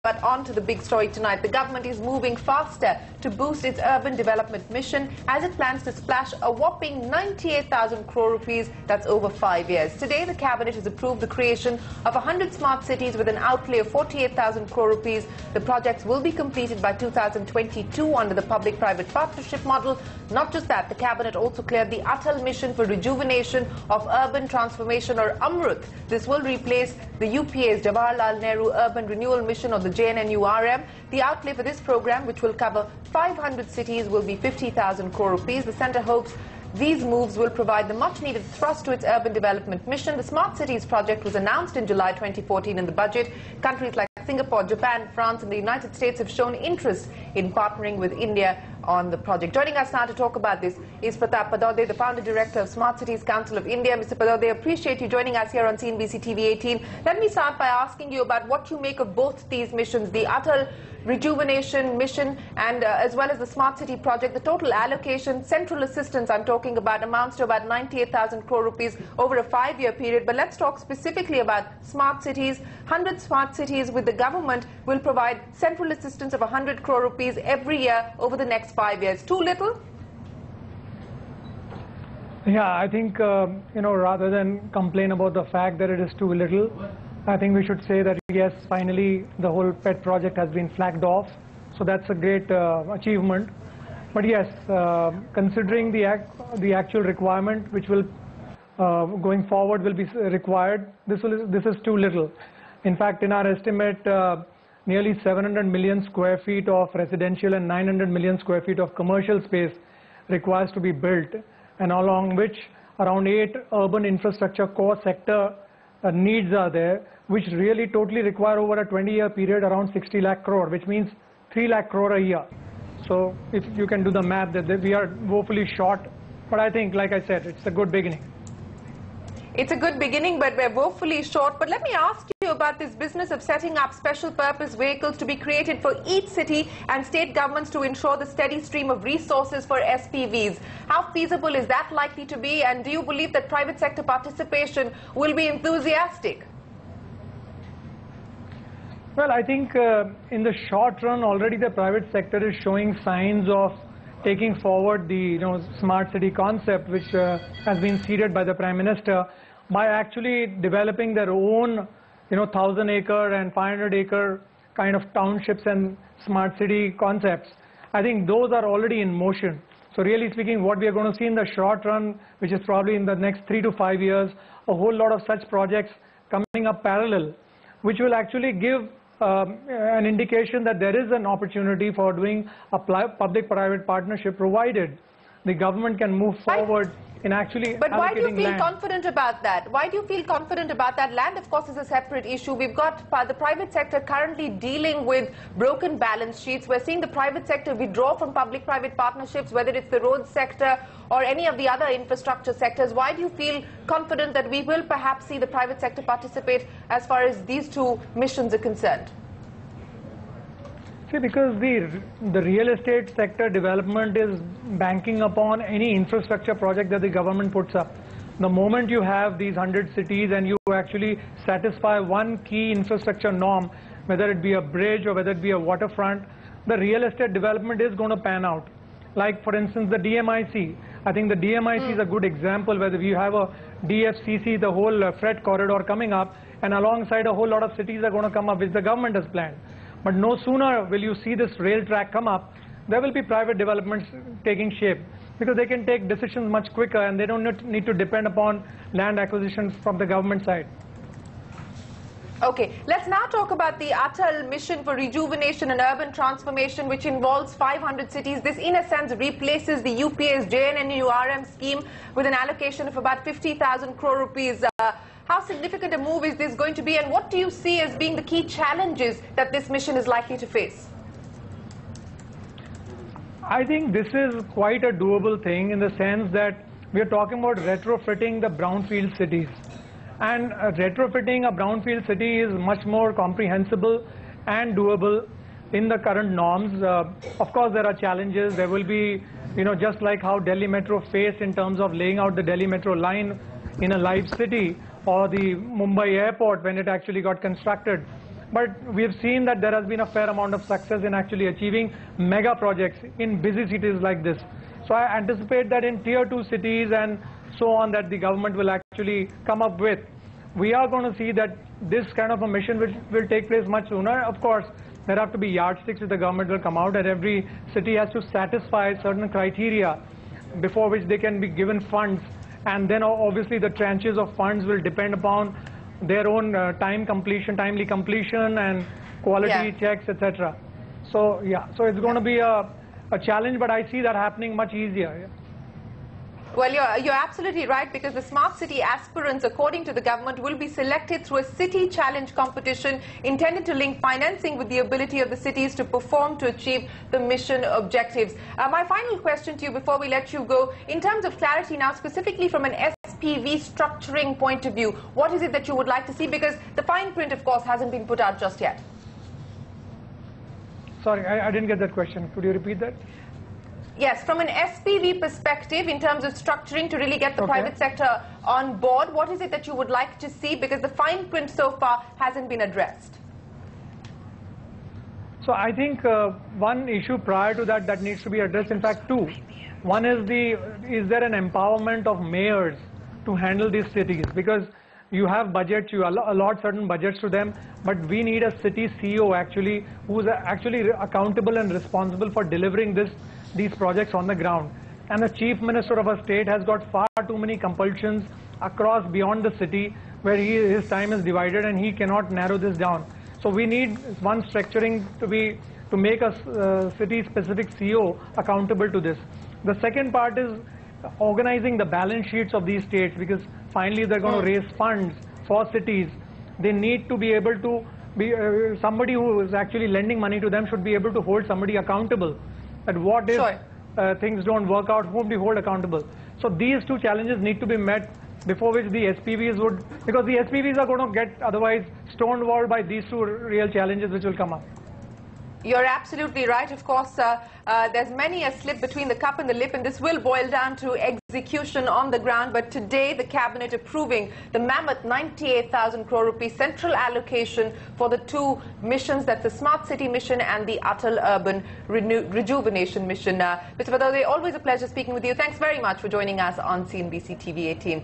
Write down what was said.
But on to the big story tonight. The government is moving faster to boost its urban development mission as it plans to splash a whopping 98,000 crore rupees, that's over 5 years. Today, the cabinet has approved the creation of 100 smart cities with an outlay of 48,000 crore rupees. The projects will be completed by 2022 under the public-private partnership model. Not just that, the cabinet also cleared the Atal Mission for Rejuvenation of Urban Transformation, or AMRUT. This will replace the UPA's Jawaharlal Nehru Urban Renewal Mission, or the JNNURM. The outlay for this program, which will cover 500 cities, will be 50,000 crore rupees. The centre hopes these moves will provide the much-needed thrust to its urban development mission. The Smart Cities project was announced in July 2014 in the budget. Countries like Singapore, Japan, France and the United States have shown interest in partnering with India on the project. Joining us now to talk about this is Pratap Padode, the founder director of Smart Cities Council of India. Mr. Padode, appreciate you joining us here on CNBC TV 18. Let me start by asking you about what you make of both these missions, the Atal Rejuvenation Mission and as well as the Smart City project. The total allocation, central assistance I'm talking about, amounts to about 98,000 crore rupees over a 5-year period. But let's talk specifically about smart cities. 100 smart cities with the government will provide central assistance of 100 crore rupees every year over the next 5 years. Too little? Yeah, I think, rather than complain about the fact that it is too little, I think we should say that, yes, finally the whole PET project has been flagged off. So that's a great achievement. But yes, considering the actual requirement which will, going forward, will be required, this is too little. In fact, in our estimate, nearly 700 million square feet of residential and 900 million square feet of commercial space requires to be built, and along which around 8 urban infrastructure core sector needs are there, which really totally require over a 20-year period around 60 lakh crore, which means 3 lakh crore a year. So if you can do the math, that we are woefully short, but I think, like I said, it's a good beginning. It's a good beginning, but we're woefully short. But let me ask you about this business of setting up special purpose vehicles to be created for each city and state governments to ensure the steady stream of resources for SPVs. How feasible is that likely to be, and do you believe that private sector participation will be enthusiastic? Well, I think in the short run already the private sector is showing signs of taking forward the smart city concept, which has been seeded by the Prime Minister, by actually developing their own 1,000-acre and 500-acre kind of townships and smart city concepts. I think those are already in motion. So really speaking, what we are going to see in the short run, which is probably in the next 3 to 5 years, a whole lot of such projects coming up parallel, which will actually give an indication that there is an opportunity for doing a public-private partnership, provided the government can move forward in actually allocating land. But why do you feel confident about that? Why do you feel confident about that? Land, of course, is a separate issue. We've got the private sector currently dealing with broken balance sheets. We're seeing the private sector withdraw from public-private partnerships, whether it's the road sector or any of the other infrastructure sectors. Why do you feel confident that we will perhaps see the private sector participate as far as these two missions are concerned? See, because the real estate sector development is banking upon any infrastructure project that the government puts up. The moment you have these 100 cities and you actually satisfy one key infrastructure norm, whether it be a bridge or whether it be a waterfront, the real estate development is going to pan out. Like, for instance, the DMIC. I think the DMIC is a good example, where you have a DFCC, the whole freight corridor coming up, and alongside a whole lot of cities are going to come up, which the government has planned. But no sooner will you see this rail track come up, there will be private developments taking shape, because they can take decisions much quicker and they don't need to depend upon land acquisitions from the government side. Okay, let's now talk about the Atal Mission for Rejuvenation and Urban Transformation, which involves 500 cities. This, in a sense, replaces the UPA's JNNURM scheme with an allocation of about 50,000 crore rupees. How significant a move is this going to be, and what do you see as being the key challenges that this mission is likely to face? I think this is quite a doable thing, in the sense that we are talking about retrofitting the brownfield cities. And retrofitting a brownfield city is much more comprehensible and doable in the current norms. Of course, there are challenges. There will be, just like how Delhi Metro faced in terms of laying out the Delhi Metro line in a live city, or the Mumbai airport when it actually got constructed. But we have seen that there has been a fair amount of success in actually achieving mega projects in busy cities like this. So I anticipate that in tier 2 cities and so on that the government will actually come up with, we are going to see that this kind of a mission will take place much sooner. Of course, there have to be yardsticks that the government will come out, and every city has to satisfy certain criteria before which they can be given funds. And then obviously the tranches of funds will depend upon their own timely completion and quality checks, etc. So yeah, so it's going to be a challenge, but I see that happening much easier. Well, you're absolutely right, because the smart city aspirants, according to the government, will be selected through a city challenge competition intended to link financing with the ability of the cities to perform to achieve the mission objectives. My final question to you before we let you go, in terms of clarity now, specifically from an SPV structuring point of view, what is it that you would like to see? Because the fine print, of course, hasn't been put out just yet. Sorry, I didn't get that question. Could you repeat that? Yes, from an SPV perspective, in terms of structuring to really get the private sector on board, what is it that you would like to see? Because the fine print so far hasn't been addressed. So I think one issue prior to that needs to be addressed, in fact two. One is is there an empowerment of mayors to handle these cities? Because you have budgets, you allot certain budgets to them, but we need a city CEO actually who's actually accountable and responsible for delivering these projects on the ground. And the Chief Minister of a state has got far too many compulsions across beyond the city where his time is divided and he cannot narrow this down. So we need one structuring to make a city-specific CEO accountable to this. The second part is organizing the balance sheets of these states, because finally they're going to raise funds for cities. They need to be able to be somebody who is actually lending money to them should be able to hold somebody accountable. And what if things don't work out, whom do you hold accountable? So these two challenges need to be met, before which the SPVs would, because the SPVs are going to get otherwise stonewalled by these two real challenges which will come up. You're absolutely right. Of course, there's many a slip between the cup and the lip, and this will boil down to execution on the ground. But today, the cabinet approving the mammoth 98,000 crore rupee central allocation for the two missions, that's the Smart City mission and the Atal Urban Rejuvenation mission. Mr. Vadode, always a pleasure speaking with you. Thanks very much for joining us on CNBC TV 18.